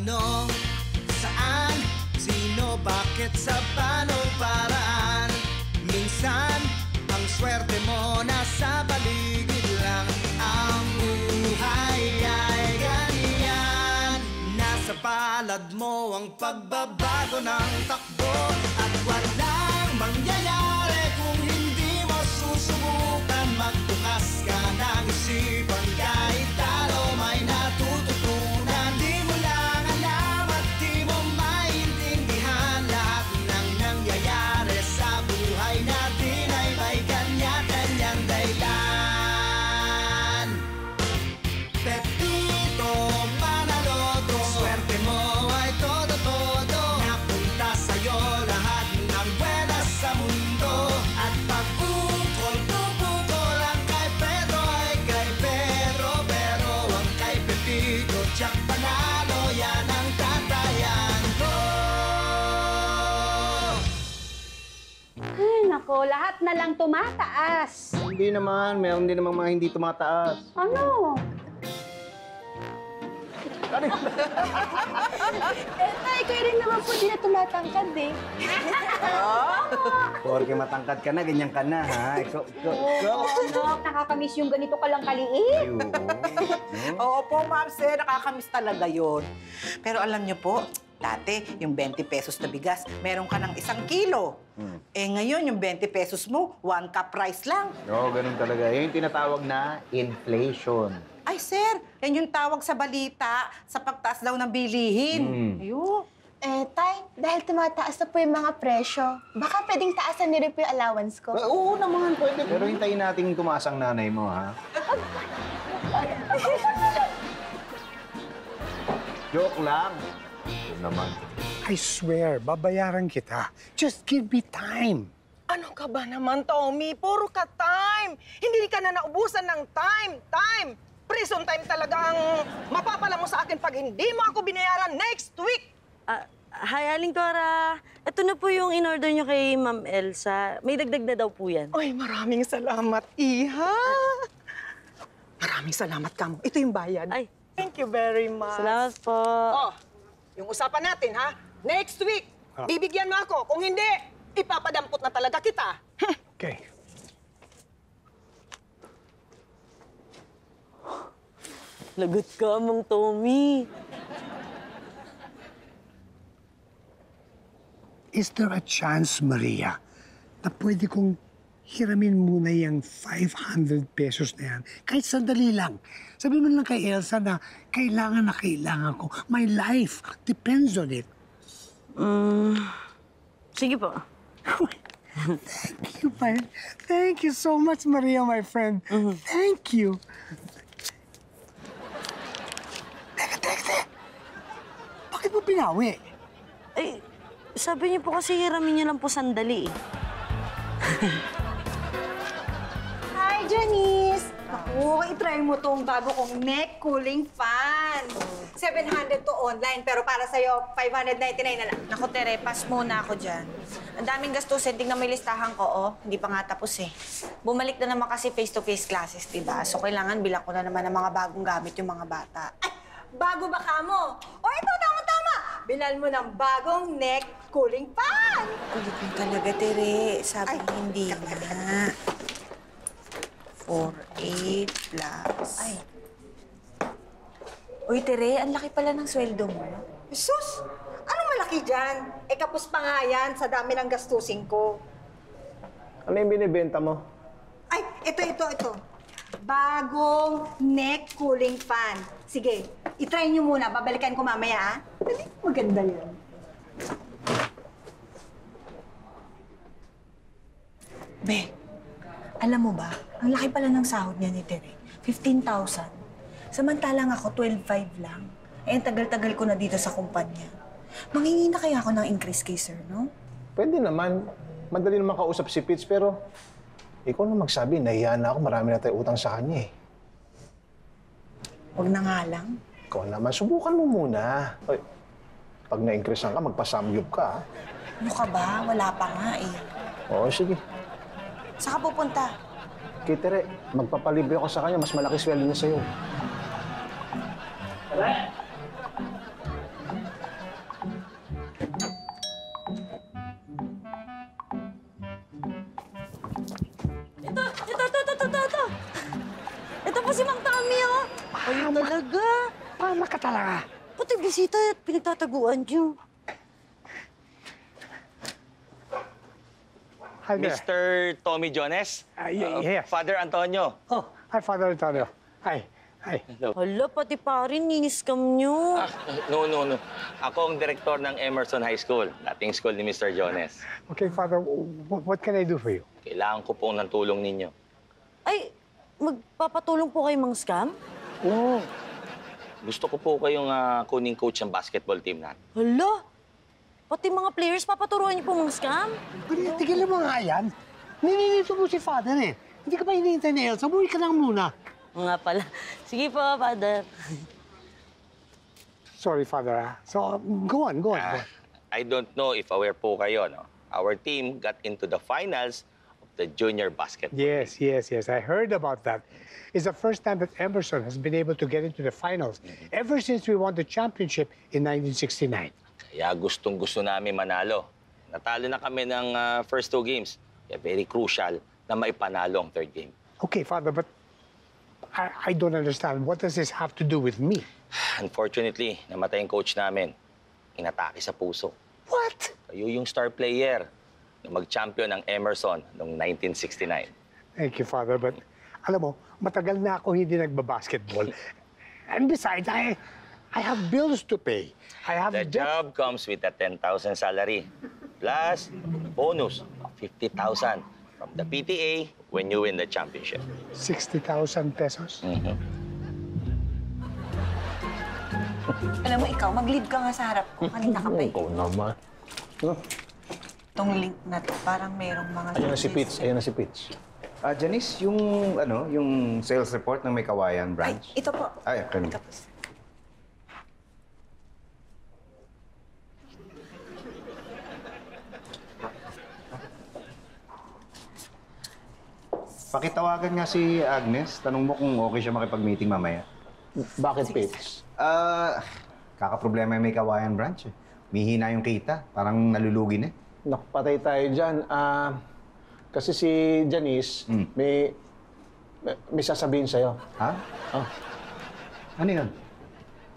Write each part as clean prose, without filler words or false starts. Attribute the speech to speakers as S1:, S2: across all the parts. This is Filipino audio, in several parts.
S1: Ano, saan, sino, bakit, sa paanong paraan? Minsan, ang swerte mo nasa paligid lang. Ang buhay ay ganyan. Nasa palad mo ang pagbabago ng takbo. At walang mangyayari kung hindi mo susubukan. Magbukas ka ng isipan, kahit talo may natututunan. Di mo lang alam at di mo maintindihan. Lahat ng nangyayari sa buhay natin ay may kanya-kanyang dahilan. Pepito Manaloto, swerte mo ay todo-todo. Napunta sa'yo lahat ng buwenas sa mundo. At pag-ukol-pupukol, ang kay Pedro ay kay Pedro. Pero ang kay Pepito Jack Panalo, yan ang tatayan ko.
S2: Ay, nako, lahat na lang tumataas.
S3: Hindi naman, meron din namang mga hindi tumataas.
S2: Ano? Tay, kayo rin naman po di na tumatangkad eh.
S3: Porke matangkad ka na, ganyan ka na, ha? Ikaw.
S2: Ano, nakakamiss yung ganito ka lang kaliit.
S3: Ay, oo.
S4: Oo po, ma'am, sir. Nakakamiss talaga yun. Pero alam niyo po, dati, yung 20 pesos na bigas, meron ka ng 1 kilo. Eh ngayon, yung 20 pesos mo, 1 cup rice lang.
S3: Oo, ganun talaga. Yan yung tinatawag na inflation.
S4: Ay, sir, yan yung tawag sa balita sa pagtaas daw ng bilihin. Ayun.
S5: Tay, dahil tumataas na po yung mga presyo, baka pwedeng taasan niyo rin po yung allowance ko.
S3: Oo naman, pwede. Pero hintayin natin tumaas ang nanay mo, ha? Joke lang. Yun naman.
S6: I swear, babayaran kita. Just give me time.
S7: Ano ka ba naman, Tommy? Puro ka time. Hindi ka na naubusan ng time. Prison time talaga ang mapapala mo sa akin pag hindi mo ako binayaran next week.
S8: Hi, Aling Cora. Ito na po yung in-order nyo kay Ma'am Elsa. May dagdag na daw po yan.
S7: Ay, maraming salamat, Iha. Maraming salamat ka mo. Ito yung bayad.
S8: Ay.
S7: Thank you very much.
S8: Salamat po.
S7: Oh, yung usapan natin, ha? Next week, bibigyan mo ako. Kung hindi, ipapadampot na talaga kita.
S6: Okay.
S8: Lagot ka, Mang Tommy.
S6: Is there a chance, Maria, na pwede kong hiramin muna yung 500 pesos na yan? Kahit sandali lang. Sabi mo lang kay Elsa na kailangan ko. My life depends on it.
S8: Sige po.
S6: Thank you so much, Maria, my friend. Thank you. Teka. Bakit mo binawi?
S8: Ay, sabi niyo po kasi hiramin niyo lang po sandali eh.
S2: Hi, Janice! Naku, itry mo tong bago kong neck cooling fan. 700 to online, pero para sa'yo, 599 na lang.
S9: Naku, Tere, pass muna ako dyan. Ang daming gastusin. Tingnan mo yung listahan ko, oh. Hindi pa nga tapos eh. Bumalik na naman kasi face-to-face classes, diba? So, kailangan bilang ko na naman ng mga bagong gamit yung mga bata.
S2: Ay, bago ba ka mo? O ito, tama-tama! Bilal mo ng bagong neck cooling fan!
S9: Kulit mo talaga, Tere. Sabi hindi na. 4,800 plus. Ay. Uy, Tere, ang laki pala ng sweldo mo.
S2: Sus! Anong malaki dyan? Eh, kapos pa nga yan sa dami ng gastusin ko.
S3: Ano yung binibenta mo?
S2: Ay, ito. Bagong neck cooling fan. Sige, itry nyo muna. Babalikan ko mamaya, ha? Dali, maganda yan.
S9: Be, alam mo ba, ang laki pala ng sahod niya ni Tere. 15,000. Samantalang ako, 12,500 lang. Eh, ang tagal-tagal ko na dito sa kumpanya. Mangingi na kaya ako ng increase kay sir, no?
S3: Pwede naman. Madali naman kausap si Pitts, pero ikaw na magsabi, nahiya na ako, marami na tayo utang sa kanya eh.
S9: Huwag na nga lang.
S3: Ikaw naman, subukan mo muna. Oy, pag na-increasean ka, magpasamyup ka, ha?
S9: Ano ka ba? Wala pa nga eh.
S3: Oo, sige.
S9: Saan ka pupunta?
S3: Kay Tere, magpapalibre ako sa kanya, mas malaki sweldo niya sa'yo.
S8: Kayo talaga.
S6: Tama ka talaga.
S8: Pati bisita at pinagtataguan niyo.
S6: Hi there.
S10: Mr. Tommy Jones?
S6: Yes.
S10: Father Antonio.
S6: Oh, hi, Father Antonio. Hi. Hi.
S8: Hala, pati parin, ni-scam niyo.
S10: No. Ako ang direktor ng Emerson High School, dating school ni Mr. Jones.
S6: Okay, Father, what can I do for you?
S10: Kailangan ko pong ng tulong ninyo.
S8: Ay, magpapatulong po kayo mga scam?
S6: Oh,
S10: Gusto ko po kayong kuning coach ng basketball team natin.
S8: Hala, pati mga players, papaturuan niyo po mga scam?
S6: tigilan mo nga yan. Nininito mo si Father eh. Hindi ka pa hinihintay ni Elsa. Umuwi ka lang muna.
S8: Nga pala. Sige po, Father.
S6: Sorry, Father. So, go on.
S10: I don't know if aware po kayo, no? Our team got into the finals of the junior basketball.
S6: Yes. I heard about that. It's the first time that Emerson has been able to get into the finals ever since we won the championship in 1969.
S10: Kaya gustong-gusto namin manalo. Natalo na kami ng first 2 games. Kaya very crucial na maipanalo ang 3rd game.
S6: Okay, Father, but I don't understand. What does this have to do with me?
S10: Unfortunately, namatay ang coach namin. Inatake sa puso.
S6: What?
S10: Kayo yung star player na mag-champion ng Emerson noong 1969.
S6: Thank you, Father, but alam mo, matagal na ako hindi nagbabasketball. And besides, I have bills to pay. I have
S10: The job comes with a 10,000 salary, plus bonus of 50,000 from the PTA when you win the championship.
S6: 60,000 pesos.
S9: Alam mo, ikaw, mag-lead ka nga sa harap ko. Kanina ka pa eh.
S3: Ikaw naman.
S9: Itong link na to, parang merong mga...
S3: Ayan na si Pitch.
S11: Janice, yung sales report ng May Kawayan branch.
S9: Ay, ito po.
S11: Ay, okay. Pakitawagan nga si Agnes. Tanong mo kung okay siya makipag-meeting mamaya.
S3: Bakit, Pitch?
S11: Kakaproblema yung May Kawayan branch eh. Mihina yung kita. Parang nalulugi na eh.
S3: Nakapatay tayo dyan. Kasi si Janice, may sasabihin sa'yo.
S11: Ha?
S3: Oh.
S11: Ano yun?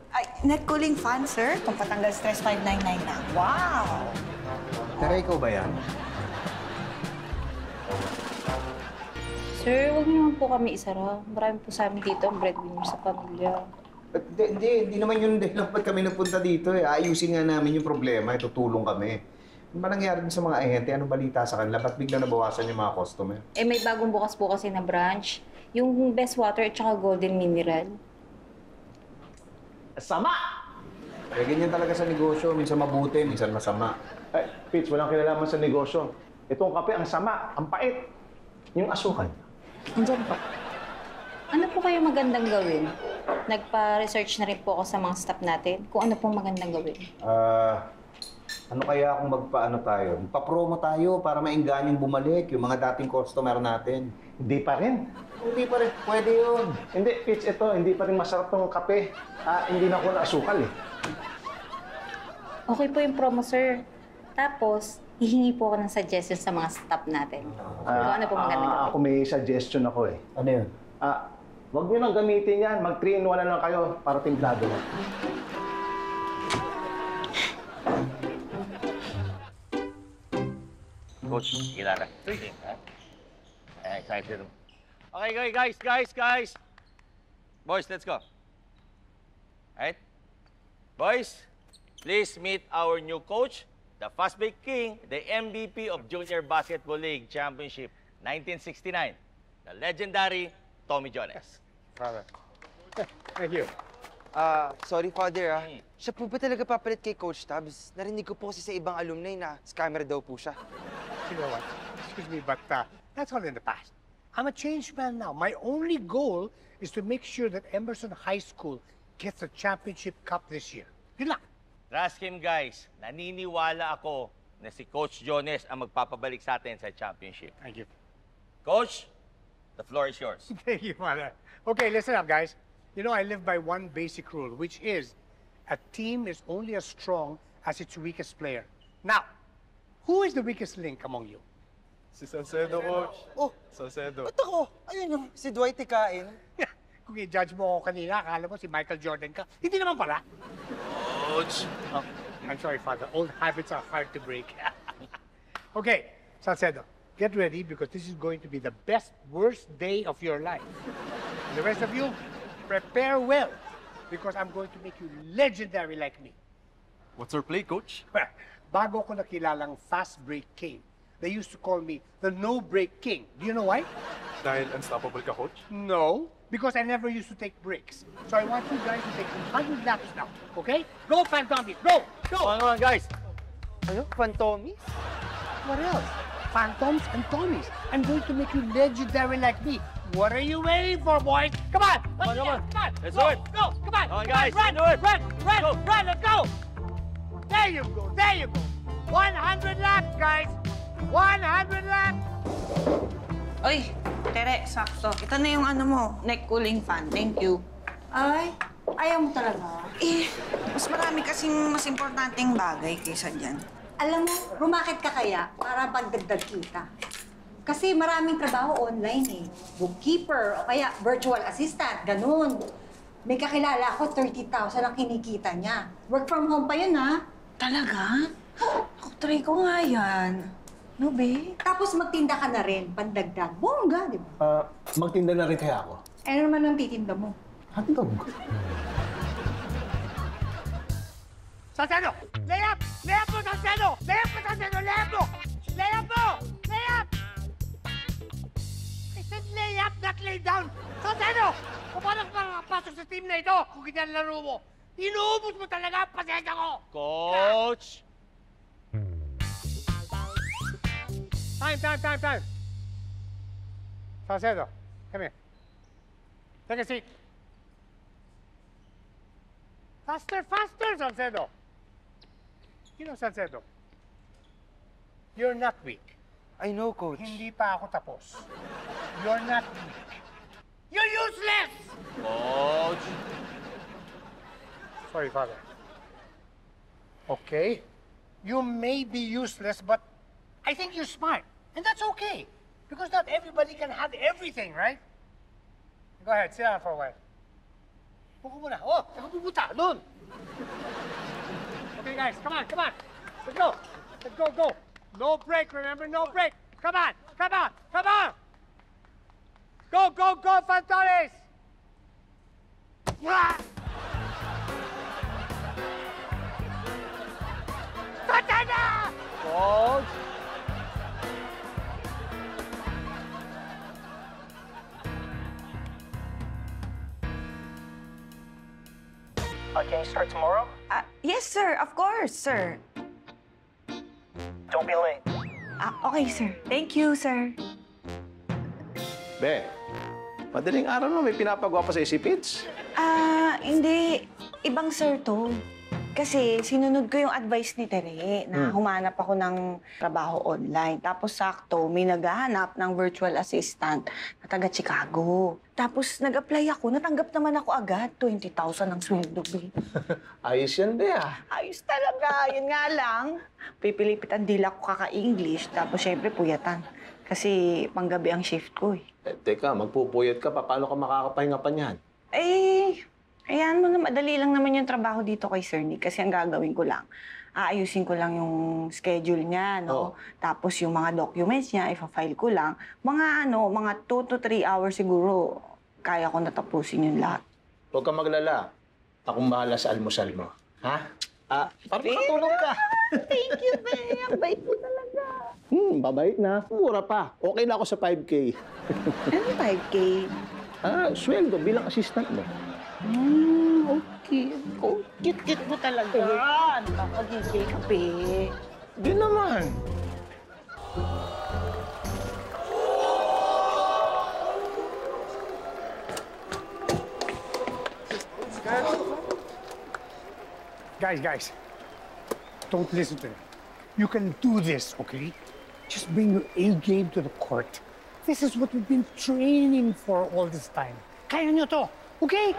S9: Ay, net cooling fan, sir. Pampatanggal stress 599 na. Wow!
S11: Tara, ikaw ba yan?
S12: Sir, huwag niyo naman po kami isara. Marami po sa amin dito ang breadwinner sa pamilya.
S11: Hindi naman yun din. Ba't kami napunta dito eh? Ayusin nga namin yung problema. Tutulong kami. Ano ba nangyari din sa mga ahente? Anong balita sa kanila? Ba't bigla nabawasan yung mga customer?
S12: Eh, may bagong bukas po kasi na branch. Yung Best Water at saka Golden Mineral.
S3: Sama!
S11: Eh, ganyan talaga sa negosyo. Minsan mabuti, minsan masama.
S3: Ay, Pitch, walang kinalaman sa negosyo. Itong kape, ang sama, ang pait. Yung asukal.
S12: Andyan po. Ano po kayo magandang gawin? Nagpa-research na rin po ako sa mga staff natin kung ano pong magandang gawin.
S11: Ano kaya kung magpa-promo tayo para mainggan yung bumalik, yung mga dating customer natin?
S3: Hindi pa rin.
S11: Hindi pa rin. Pwede yun.
S3: Hindi, Pitch, ito, hindi pa rin masarap tong kape. Hindi na ako na asukal eh.
S12: Okay po yung promo, sir. Tapos, hihingi po ako ng suggestions sa mga staff natin. Kung ano po magandang gawin.
S3: Ako may suggestion ako eh.
S11: Ano yun?
S3: Huwag nyo nang gamitin yan. Mag-3-in-1 na lang kayo para timplado na.
S10: Coach, Gilara. Excited. Okay, guys. Boys, let's go. Alright? Boys, please meet our new coach, the Fast Break King, the MVP of Junior Basketball League Championship 1969, the legendary Tommy Jones.
S6: Father. Thank you.
S13: Sorry, Father, Siya po ba talaga papalit kay Coach Tabs? Narinig ko po kasi sa ibang alumni na scammer daw po siya.
S6: You know what? Excuse me, but that's all in the past. I'm a changed man now. My only goal is to make sure that Emerson High School gets a championship cup this year. Good luck.
S10: Trust him, guys. Naniniwala ako na si Coach Jones ang magpapabalik sa atin sa championship.
S6: Thank you.
S10: Coach, the floor is yours.
S6: Thank you, Father. Okay, listen up, guys. You know, I live by one basic rule, which is a team is only as strong as its weakest player. Now, who is the weakest link among you?
S13: Si Salcedo, Coach. Oh, Salcedo. Ba't ako? Ayun yung si Dwight Ikain.
S6: Kung i-judge mo ako kanina, akala mo si Michael Jordan ka. Hindi naman pala.
S10: Coach!
S6: Oh, I'm sorry, Father. Old habits are hard to break. Okay, Salcedo, get ready because this is going to be the best, worst day of your life. And the rest of you, prepare well because I'm going to make you legendary like me.
S14: What's our play, Coach?
S6: Well, bago ko nakilalang fast break king, they used to call me the no break king. Do you know why?
S14: Dahil unstoppable ka, Coach?
S6: No, because I never used to take breaks. So I want you guys to take 100 laps now, okay? Go, Fantomis, go! Go!
S10: Come on, guys!
S13: Ano? Fantomis?
S6: What else? Phantoms and Tommies. I'm going to make you legendary like me. What are you waiting for, boys? Come on!
S10: Come on, come on. Let's
S6: go,
S10: do it.
S6: Go! Come on!
S10: Come on,
S6: Come
S10: guys.
S6: Run!
S10: Do it.
S6: Run! Run!
S10: Go.
S6: Run! Let's go! There you go! There you go! 100 laps, guys! 100 laps!
S9: Oy, Tere, sakto. Ito na yung ano mo, neck cooling fan. Thank you.
S2: Ay, ayaw mo talaga.
S9: Eh, mas marami kasing mas importanteng bagay kaysa dyan.
S2: Alam mo, rumakit ka kaya para pagdagdag kita. Kasi maraming trabaho online eh. Bookkeeper o kaya virtual assistant, ganun. May kakilala ako, 30,000 ang kinikita niya. Work from home pa yun, ha?
S9: Talaga? Ako, try ko nga yan. No, be?
S2: Tapos magtinda ka na rin, pandagdag. Bongga, di ba?
S3: Magtinda na rin kaya ako.
S2: Ano naman ang titinda mo?
S3: Hotdog.
S6: Salcedo! Layup! Layup mo, Salcedo! Layup mo, Salcedo! Layup mo! Layup mo! Layup! I said layup, not lay down! Salcedo! Kung paano ka makapasok sa team na ito kung ganyan laro mo? Inuubos mo talaga ang pasensya ko!
S10: Coach!
S6: Time! Salcedo, come here. Take a seat. Faster, Salcedo! You know, Salcedo, you're not weak.
S13: I know, Coach.
S6: Hindi pa ako tapos. You're not weak. You're useless!
S10: Coach!
S6: Sorry, Father. Okay, you may be useless, but I think you're smart. And that's okay. Because not everybody can have everything, right? Go ahead, sit down for a while. Puko muna. Oh, saan ka pupunta? Doon! Okay, guys, come on. Let's go. No break, remember? No break. Come on. Go, Fantones! Tachana!
S10: Coach!
S15: Can you start tomorrow?
S9: Yes, sir. Of course, sir.
S15: Don't be late.
S9: Okay, sir. Thank you, sir.
S3: Be, madaling araw na may pinapagawa pa sa si Pitts.
S9: Hindi. Ibang sir to. Kasi sinunod ko yung advice ni Tere na humanap ako ng trabaho online. Tapos sakto, may naghahanap ng virtual assistant na taga Chicago. Tapos nag-apply ako, natanggap naman ako agad. 20,000 ang sweldo, be.
S3: Ayos yan, Be, ah.
S9: Ayos talaga. Yun nga lang. Pipilipit ang dila ko kaka-English. Tapos syempre puyatan. Kasi panggabi ang shift ko eh.
S3: Teka, magpupuyat ka pa. Paano ka makakapahinga pa niyan?
S9: Ayan mo na, madali lang naman yung trabaho dito kay Sir Nick kasi ang gagawin ko lang, aayusin ko lang yung schedule niya, no? Tapos yung mga documents niya, ifa-file ko lang. Mga 2 to 3 hours siguro, kaya ko natapusin yung lahat.
S3: Huwag ka maglala. Akong bahala sa almusal mo. Ha? Para makatulong ka.
S9: Thank you, Be. Ang bait mo talaga.
S3: Babait na. Mura pa. Okay na ako sa 5K.
S9: Ano 5K?
S3: Sweldo bilang assistant mo.
S9: Okay. Oh, cute-cute mo talaga. Nakakagigil ka, Be.
S3: Di naman.
S6: Guys. Don't listen to him. You can do this, okay? Just bring your A game to the court. This is what we've been training for all this time. Kaya nyo to, okay?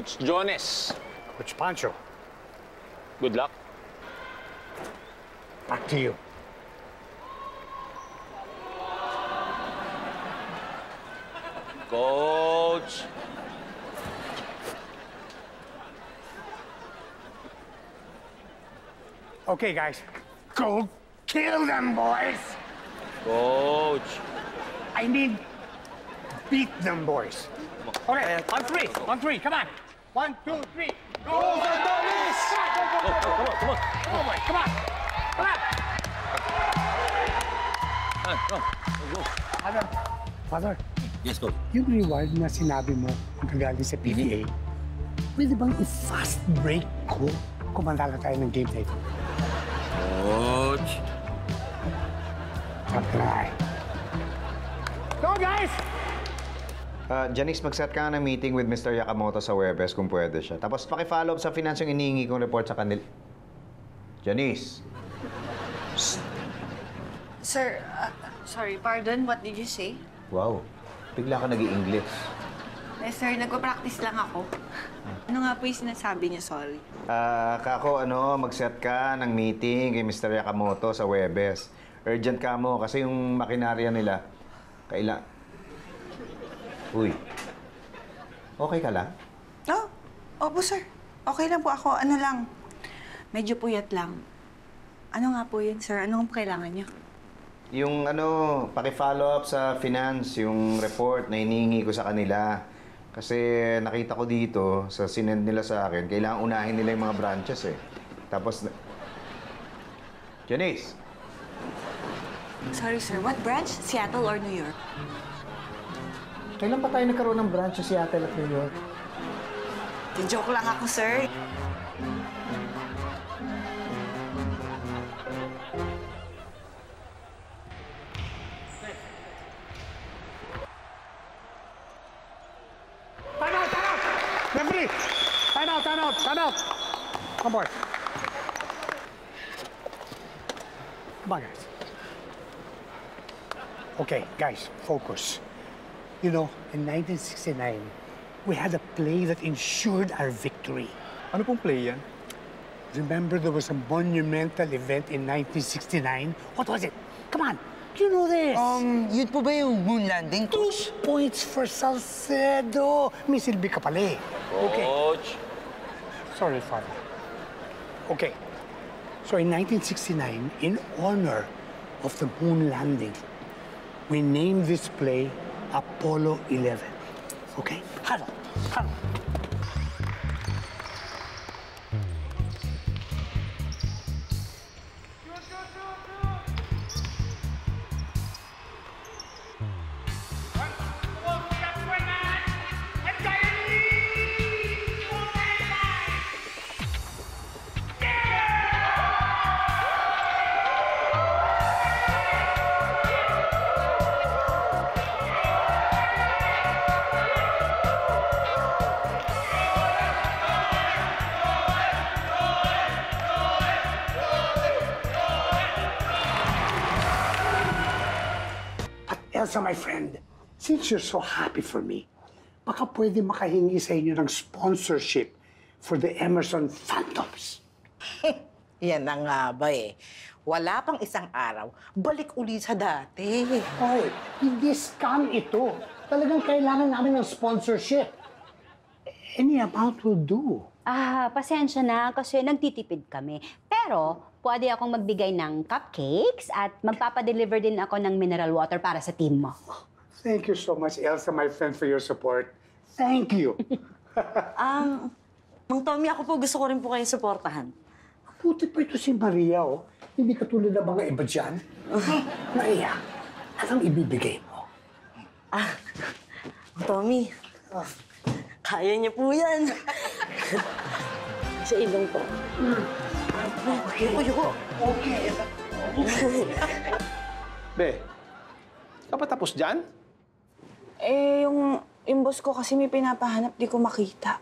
S3: Coach Jones.
S6: Coach Pancho,
S3: Good luck.
S6: back to you.
S10: Coach.
S6: Okay, guys. Go kill them, boys!
S10: Coach.
S6: I need beat them, boys. Okay, on three. On three, come on. 1, 2, 3. Go, Sandonis!
S10: Come on, come on.
S6: Oh, boy, come on. Come on.
S10: Go.
S6: Father,
S10: Yes, Coach.
S6: yung reward na sinabi mo ang kagaling sa PTA, pwede bang i-fast break ko kung mandala tayo ng game na ito?
S10: Coach.
S6: Try. Go, guys!
S11: Janice, mag-set ka nga ng meeting with Mr. Yakamoto sa Webes kung pwede siya. Tapos paki-follow up sa finance yung inihingi kong report sa kanila. Janice.
S9: Sir, sorry, pardon, what did you say?
S11: Wow. Bigla ka nag-i-English.
S9: Eh, sir, nagpa-practice lang ako. Ano nga po yung sinasabi niyo, sorry?
S11: Kako, mag-set ka ng meeting kay Mr. Yakamoto sa Webes. Urgent ka mo kasi yung makinarya nila, Uy. Okay ka lang?
S9: Oh, opo, sir. Okay lang po ako. Ano lang, medyo puyat lang. Ano nga po yun, sir? Anong kailangan niyo?
S11: Yung paki-follow up sa finance, yung report na hinihingi ko sa kanila. Kasi nakita ko dito, sa sinend nila sa akin, kailangan unahin nila yung mga branches eh. Tapos, Janice!
S9: Sorry, sir. What branch? Seattle or New York?
S11: Kailan pa tayo nagkaroon ng branch sa Seattle at New York?
S9: Joke lang ako, sir.
S6: Time out! Time out! Referee! Time out! Time out! Time out! Come on. Come on, guys. Okay, guys, focus. You know, in 1969, we had a play that ensured our victory.
S14: Ano pong play yan?
S6: Remember there was a monumental event in 1969? What was it? Come on, you know this.
S13: Yun po ba yung moon landing, Coach?
S6: 2 points for Salcedo. May silbi ka pala eh. Okay.
S10: Coach.
S6: Sorry, Father. Okay. So in 1969, in honor of the moon landing, we named this play Apollo 11. Okay? Huddle. Huddle. Elsa, my friend, since you're so happy for me, baka pwede makahingi sa inyo ng sponsorship for the Emerson Phantoms.
S4: Yan na nga ba eh. Wala pang isang araw, balik uli sa dati.
S6: Hoy, hindi scam ito. Talagang kailangan namin ng sponsorship. Any amount will do.
S16: Pasensya na kasi nagtitipid kami. Pero, pwede akong magbigay ng cupcakes at magpapadeliver din ako ng mineral water para sa team mo.
S6: Thank you so much, Elsa, my friend, for your support. Thank you.
S8: Mang Tommy, ako po gusto ko rin po kayong suportahan.
S6: Puti pa ito si Maria, oh. Hindi katulad ng mga iba dyan. Maria, anong ibibigay mo?
S8: Mang Tommy, kaya niyo po yan. Sa ilong po.
S6: Okay.
S3: Be, ka pa tapos dyan?
S9: Eh, yung boss ko kasi may pinapahanap, di ko makita.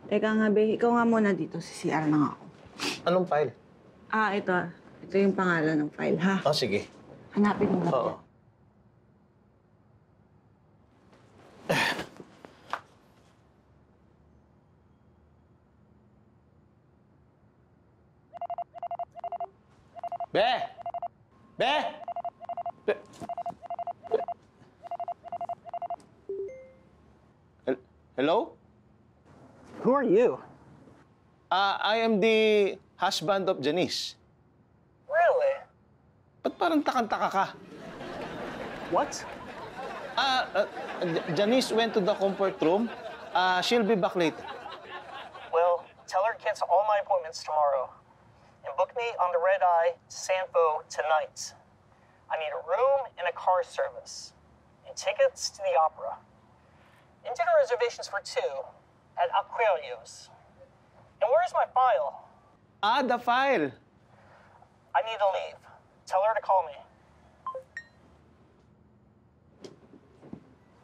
S9: Teka nga, be. Ikaw nga muna dito. CR na nga ako.
S3: Anong file?
S9: Ito. Ito yung pangalan ng file, ha?
S3: Oh, sige.
S9: Hanapin mo na.
S3: Oo. Be! Be! Be! Hello?
S6: Who are you?
S3: I am the husband of Janice.
S15: Really?
S3: Ba't parang takang-taka ka?
S15: What?
S3: Janice went to the comfort room. She'll be back later.
S15: Well, tell her to cancel all my appointments tomorrow. And book me on the red eye to Sanfo tonight. I need a room and a car service. And tickets to the opera. And dinner reservations for 2 at Aquarius. And where's my file?
S3: The file.
S15: I need to leave. Tell her to call me.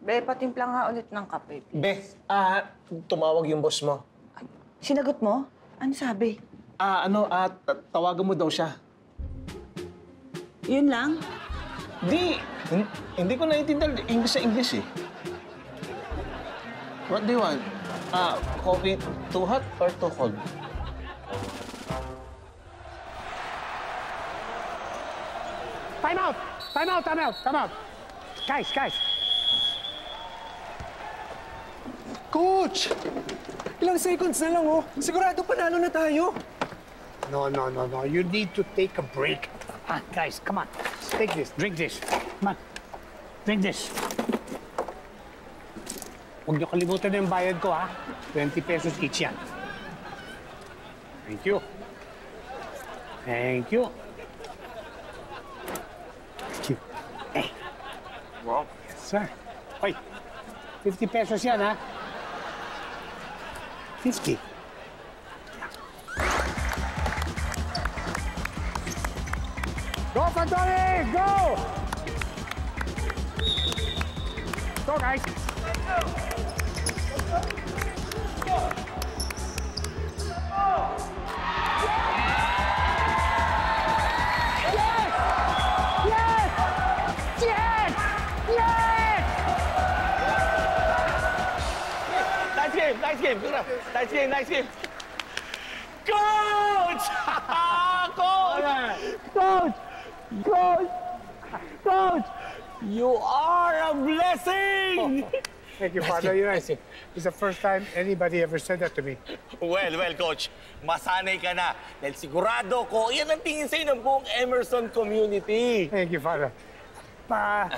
S9: Be, patimpla nga ulit ng kape.
S3: Be, tumawag yung boss mo.
S9: Sinagot mo? Ano sabi?
S3: Tawagan mo daw siya.
S9: Yun lang?
S3: Hindi ko naiintindihan. English sa English eh. What do you want? Coffee too hot or too cold?
S6: Time out! Time out! Time out! Time out! Guys!
S17: Coach! Ilang seconds na lang, oh. Sigurado panalo na tayo.
S6: No. You need to take a break. Guys, come on. Take this. Drink this. Come on. Drink this. Huwag niyo kalimutan na yung bayad ko, ha? 20 pesos each yan. Thank you. Thank you. Thank you. Hey. Wow. Yes, sir. Hoy, 50 pesos yan, ha? 50. Go, Fantoni! Go! Go, guys!
S10: Nice game. Coach! Coach! You are a blessing!
S6: Thank you, Father. It's the first time anybody ever said that to me.
S10: Well, Coach. Masanay ka na. Dahil sigurado ko, yan ang tingin sa'yo ng buong Emerson community.
S6: Thank you, Father. But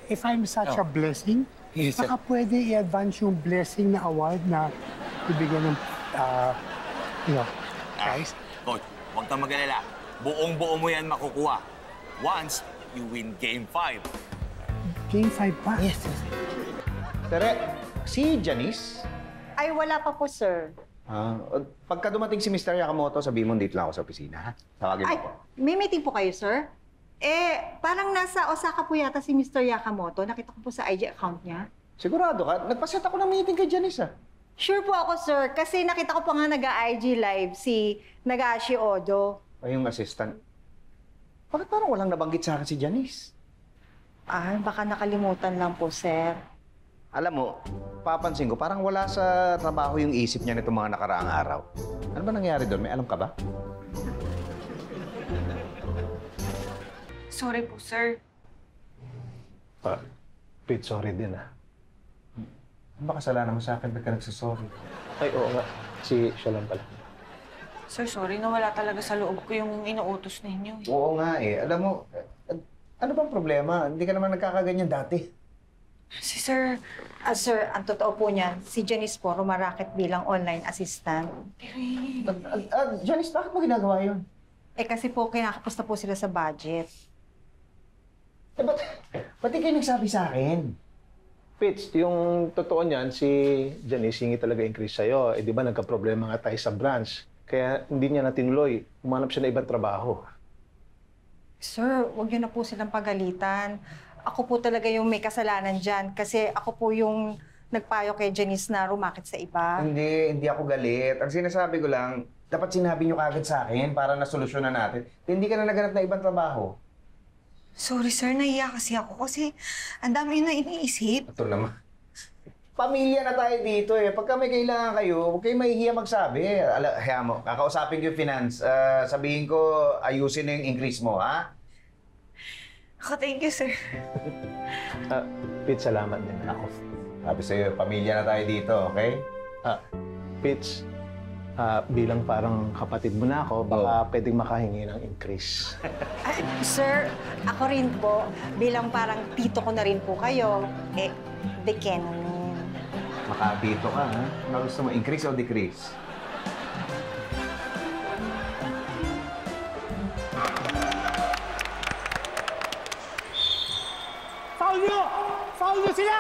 S6: if I'm such a blessing,
S10: Yes, sir.
S6: baka pwede i-advance yung blessing na award na ibigyan ng, guys.
S10: Coach, huwag kang mag-alala. Buong-buo mo yan makukuha. Once you win Game 5.
S6: Game 5 pa?
S11: Yes. Tere, si Janice?
S2: Ay, wala pa po, sir.
S11: Pagka dumating si Mr. Yakamoto, sabihin mo dito lang ako sa opisina, ha? Tawagin
S2: Ay,
S11: mo po.
S2: may meeting po kayo, sir? Parang nasa Osaka po yata si Mr. Yakamoto. Nakita ko po sa IG account niya.
S11: Sigurado ka? Nagpaset ako ng meeting kay Janice, ha?
S2: Sure po ako, sir. Kasi nakita ko pa nga nag-IG live si Nagashi Odo.
S11: Ay, yung assistant. Bakit parang walang nabanggit sa akin si Janice?
S2: Baka nakalimutan lang po, sir.
S11: Alam mo, papansin ko, parang wala sa trabaho yung isip niya nitong mga nakaraang araw. Ano ba nangyari doon? May alam ka ba?
S9: Sorry po, sir.
S3: Pete, sorry din, ha?
S11: Ano ba kasalanan mo sa akin? Ba't ka nagsasorry?
S3: Ay, oo nga. Siya lang pala.
S9: Sir, sorry na wala talaga sa loob ko yung inuutos ninyo.
S11: Oo nga eh. Alam mo, ano bang problema? Hindi ka naman nagkakaganyan dati.
S9: Si Sir...
S2: Sir, ang totoo po niyan, si Janice po rumaraket bilang online assistant.
S11: Janice, bakit mo ginagawa yun?
S2: Kasi po, kinakapusta po sila sa budget.
S11: Ba't di kayo nagsabi sa akin?
S3: Fitz, yung totoo niyan, si Janice hingi talaga increase sa'yo. Di ba nagka-problema nga tayo sa branch. Kaya hindi niya natinuloy. Umanap siya na ibang trabaho.
S2: Sir, huwag niyo na po silang pagalitan. Ako po talaga yung may kasalanan dyan. Kasi ako po yung nagpayo kay Janice na rumakit sa iba.
S11: Hindi ako galit. Ang sinasabi ko lang, dapat sinabi niyo kagad sa akin para nasolusyonan natin. Hindi ka na naghanap na ibang trabaho.
S9: Sorry, sir. Nahiya kasi ako kasi ang dami yun na iniisip.
S11: Ito naman. Pamilya na tayo dito eh. Pagka may kailangan kayo, huwag kayo mahihiya magsabi. Kaya mo, kakausapin ko yung finance. Sabihin ko, ayusin na yung increase mo, ha?
S9: Ako, thank you, sir.
S3: Pete, salamat din ako.
S11: Sabi sa'yo, pamilya na tayo dito, okay?
S3: Pete, bilang parang kapatid mo na ako, baka pwedeng makahingi ng increase.
S2: Sir, ako rin po, bilang parang tito ko na rin po kayo, bigyan namin.
S11: Makabito ka, ha? Ano gusto mo, increase o decrease?
S6: Foul nyo! Foul nyo sila!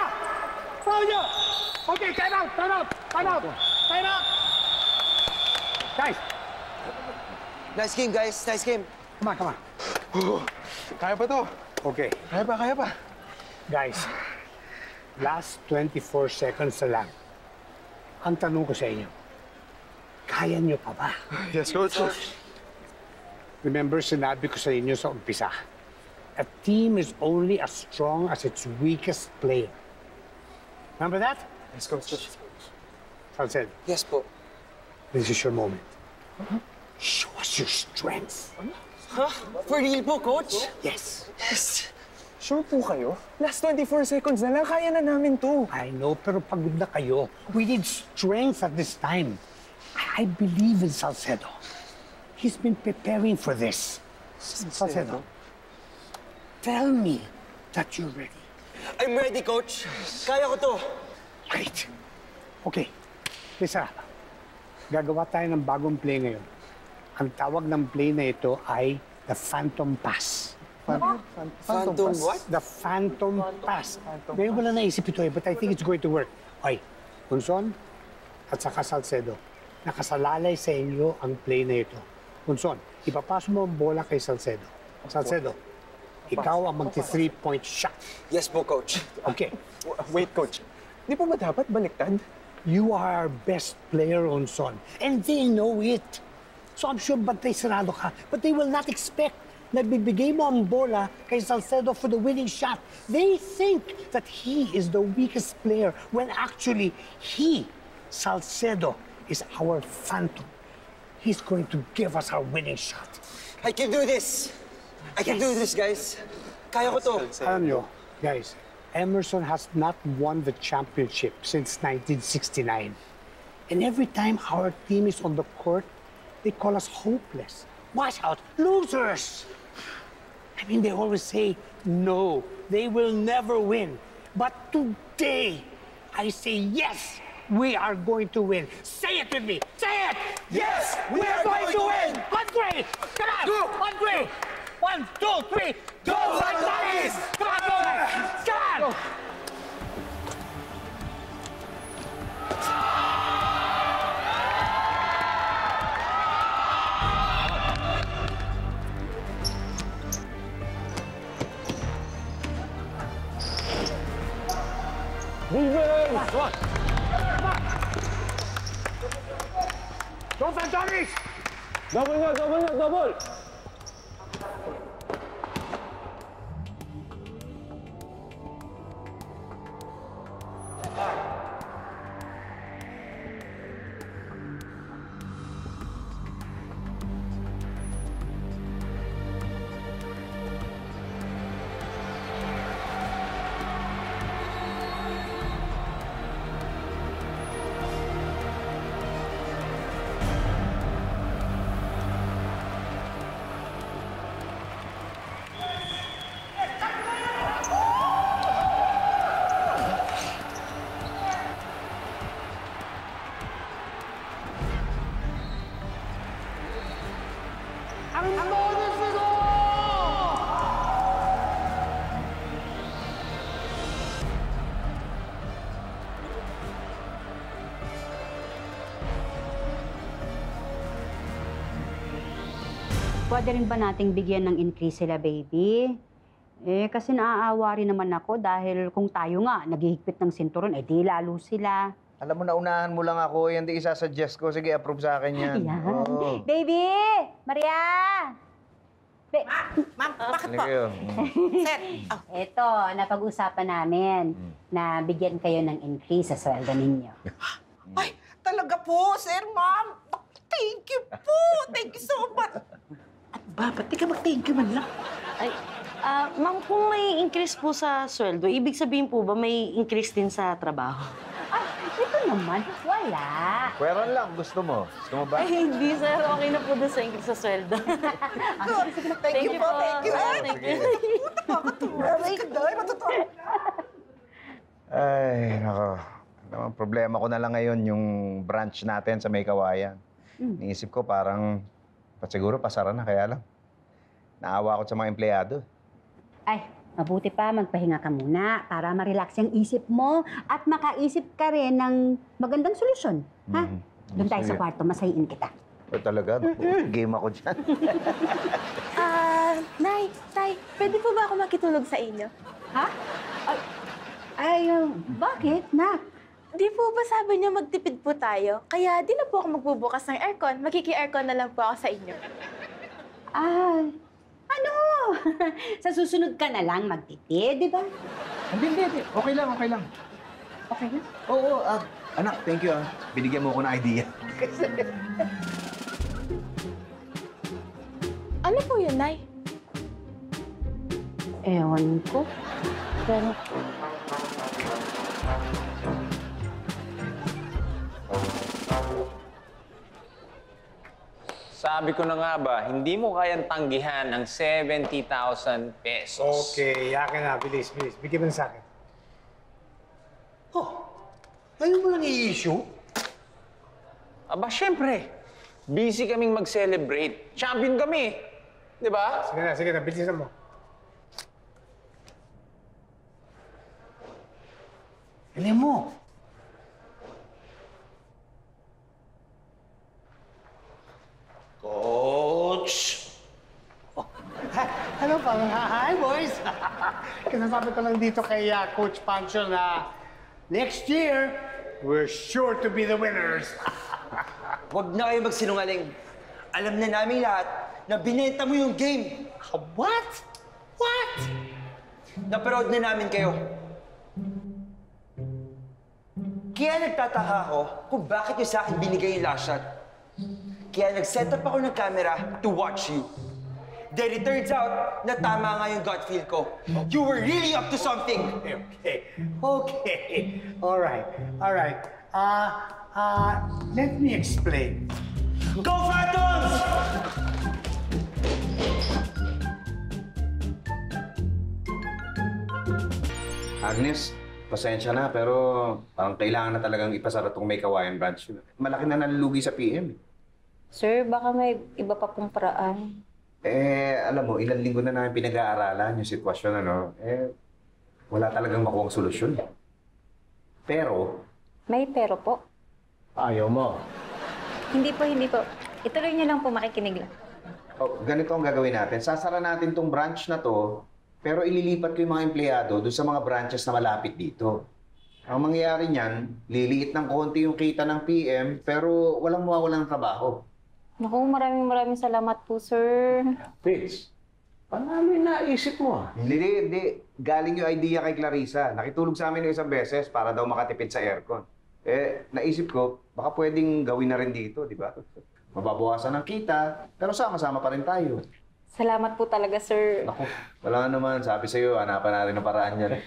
S6: Foul nyo! Okay, time out! Time out! Time out! Time out! Guys!
S13: Nice game, guys. Nice game.
S6: Come on, come on.
S17: Kaya pa to.
S6: Okay.
S17: Kaya pa, kaya pa.
S6: Guys, last 24 seconds na lang. Ang tanong ko sa inyo, kaya nyo pa ba?
S17: Yes, Coach.
S6: Remember, sinabi ko sa inyo sa umpisa, a team is only as strong as its weakest player. Remember that?
S17: Yes, Coach.
S6: Salcedo.
S13: Yes po.
S6: This is your moment. Show us your strength.
S13: Huh? For real po, Coach?
S6: Yes.
S13: Yes.
S17: Sure po kayo? Last 24 seconds na lang, kaya na namin to.
S6: I know, pero pagod na kayo. We need strength at this time. I believe in Salcedo. He's been preparing for this. Salcedo, tell me that you're ready.
S13: I'm ready, Coach. Kaya ko to.
S6: Great. Okay, listen up. Gagawa tayo ng bagong play ngayon. Ang tawag ng play na ito ay the Phantom Pass.
S13: Phantom what?
S6: The Phantom Pass. Ngayon ko lang naisip ito but I think it's going to work. Okay, Bunson at saka Salcedo, nakasalalay sa inyo ang play na ito. Bunson, ipapasok mo ang bola kay Salcedo. Salcedo, ikaw ang magti-3-point shot.
S13: Yes po, Coach.
S6: Okay.
S17: Wait, Coach. Di pa ba dapat baliktad?
S6: You are our best player, Unson, and they know it. So I'm sure bantay sarado ka, but they will not expect na bibigay mo ang bola kay Salcedo for the winning shot. They think that he is the weakest player when actually he, Salcedo, is our phantom. He's going to give us our winning shot.
S13: I can do this. I can do this, guys. Kaya ko to.
S6: Alam nyo, guys, Emerson has not won the championship since 1969. And every time our team is on the court, they call us hopeless. Watch out, losers! I mean, they always say, no, they will never win. But today, I say, yes, we are going to win. Say it with me. Say it!
S1: Yes, we are going to win!
S6: On three! Come on!
S1: Go!
S6: On three! 1, 2, 3!
S1: Go, Flyers!
S6: Come on, go! Come on!
S1: Go, Fantonis!
S3: Double nga, double nga, double!
S16: Pwede rin ba nating bigyan ng increase sila, baby? Kasi naaawa rin naman ako dahil kung tayo nga naghihigpit ng sinturon, di lalo sila.
S11: Alam mo, naunahan mo lang ako. Yan di isasuggest ko. Sige, approve sa akin yan.
S16: Yan.
S11: Oo.
S16: Baby! Maria!
S4: Ma'am, bakit
S11: Ano
S4: po?
S11: kayo?
S4: Sir,
S16: Ito, napag-usapan namin na bigyan kayo ng increase sa sweldo ninyo.
S4: Ay, talaga po, sir, ma'am. Thank you po. Thank you so much. At ba, ba't di ka mag-thank you man lang?
S8: Ay, ma'am, kung may increase po sa sweldo, ibig sabihin po ba may increase din sa trabaho?
S16: Ito naman, wala.
S11: Pweran lang, gusto mo? Gusto mo ba?
S8: Ay, hindi, sir. Okay na po doon sa increase sa sweldo.
S4: Thank you po, thank you.
S8: Thank you.
S4: Ay, kaday, matutuwa.
S11: Ay, nako. Naman, problema ko na lang ngayon yung branch natin sa May Kawayan. Niisip ko parang, siguro pasara na, kaya lang. Naawa ko sa mga empleyado.
S16: Ay, mabuti pa magpahinga ka muna para ma-relax yung isip mo at makaisip ka rin ng magandang solusyon. Ha? Doon tayo sa
S11: Sige.
S16: kwarto, masayin kita.
S11: Talaga, game ako dyan.
S5: Nay, Tay, pwede po ba ako makitulog sa inyo?
S16: Ha? Bakit, Nak?
S5: Di po ba sabi niyo magtipid po tayo? Kaya di na po ako magbubukas ng aircon. Makiki-aircon na lang po ako sa inyo.
S16: Ano? Sa susunod ka na lang magtipid, di ba?
S11: Hindi. Okay lang.
S16: Okay na?
S11: Oo, anak, thank you Binigyan mo ko ng idea.
S5: Ano po yun, Nay?
S16: Ewan ko. Pero...
S18: Sabi ko na nga ba, hindi mo kayang tanggihan ng 70,000 pesos.
S6: Okay, yakin na. Bilis. Bigyan mo na sa akin. Ayaw mo lang i-issue?
S18: Aba, syempre. Busy kaming mag-celebrate. Champion kami. Di ba?
S6: Sige na. Bilisan mo. Alam mo.
S18: Coach!
S6: Ano pa? Hi, boys! Kinasabi ko lang dito kay Coach Pancho na next year, we're sure to be the winners.
S13: Huwag na kayo magsinungaling. Alam na namin lahat na binenta mo yung game.
S6: What?
S13: Naparood na namin kayo. Kaya nagtataka ako kung bakit niyo sa akin binigay yung last shot. Kaya nag-set up ako ng camera to watch you. Then it turns out na tama nga yung gut feel ko. You were really up to something.
S6: Okay. All right. Let me explain.
S13: Go Phantoms!
S11: Agnes, pasensya na, pero parang kailangan na talagang ipasara tong May Kawayan branch. Malaki na nalulugi sa PM.
S12: Sir, baka may iba pa pong paraan.
S11: Alam mo, ilang linggo na namin pinag-aaralan yung sitwasyon, wala talagang makuha solusyon. Pero...
S12: May pero po.
S3: Ayaw mo.
S12: Hindi po. Ituloy niyo lang po, makikinig lang.
S11: Ganito ang gagawin natin. Sasara natin tong branch na to, pero ililipat ko yung mga empleyado doon sa mga branches na malapit dito. Ang mangyayari niyan, liliit ng konti yung kita ng PM, pero walang mawawalan ng trabaho.
S12: Naku, maraming salamat po, sir.
S3: Vince, paano yung naisip mo?
S11: Hindi. Galing yung idea kay Clarissa. Nakitulog sa amin ng isang beses para daw makatipid sa aircon. Naisip ko, baka pwedeng gawin na rin dito, di ba? Mababawasan ng kita, pero sama-sama pa rin tayo.
S12: Salamat po talaga, sir.
S11: Naku, wala naman. Sabi sa'yo, hanapan natin ang paraan yan.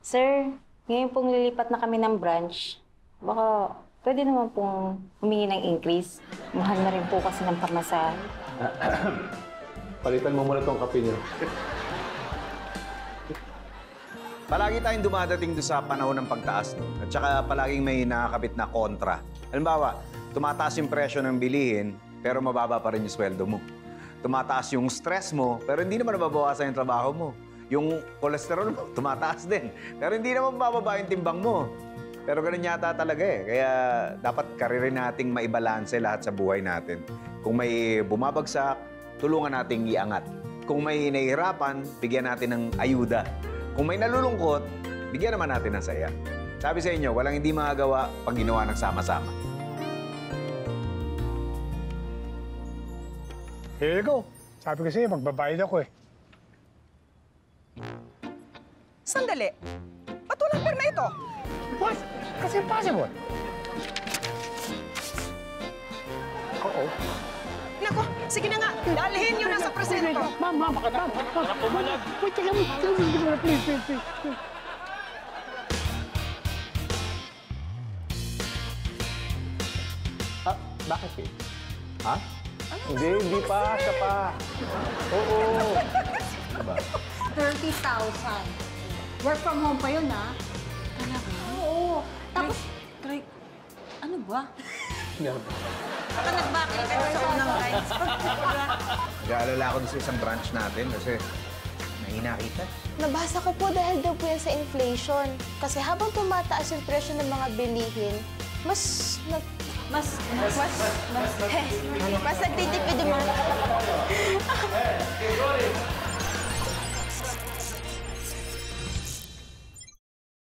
S12: Sir, ngayon pong lilipat na kami ng branch. Baka pwede naman pong humingi ng increase. Mahal na rin po kasi ng pamasahe.
S3: Palitan mo muna tong kape niyo.
S11: Palagi tayong dumadating doon sa panahon ng pagtaas, no? At saka palaging may nakakabit na kontra. Halimbawa, tumataas yung presyo ng bilihin, pero mababa pa rin yung sweldo mo. Tumataas yung stress mo, pero hindi naman nababawasan yung trabaho mo. Yung cholesterol mo, tumataas din. Pero hindi naman bababa yung timbang mo. Pero ganun yata talaga Kaya dapat karirin nating maibalanse lahat sa buhay natin. Kung may bumabagsak, tulungan nating iangat. Kung may nahihirapan, bigyan natin ng ayuda. Kung may nalulungkot, bigyan naman natin ng saya. Sabi sa inyo, walang hindi magagawa pag ginawa ng sama-sama.
S6: Here you go. Sabi ko sa'yo, magbabayad ako eh.
S7: Sandali. Ba't walang pirma ito?
S6: What? Kasi possible. Oo.
S7: Nako, sige na nga. Dalhin nyo na sa presinto.
S6: Ma'am, wait, teka mo. Please.
S3: Bakit eh? Ha? Hindi pa. Siya pa. Oo. Aba.
S2: 30,000. Work from home pa yun, ha?
S8: Talaga?
S2: Oo. Tapos,
S8: Ano ba?
S2: baka nag-bakit kayo sa unang guys.
S11: Nag-aalala ako sa isang branch natin kasi mahina kita.
S5: Nabasa ko po dahil daw po yan sa inflation. Kasi habang tumataas yung presyo ng mga bilihin, mas nagtitipid yung mga...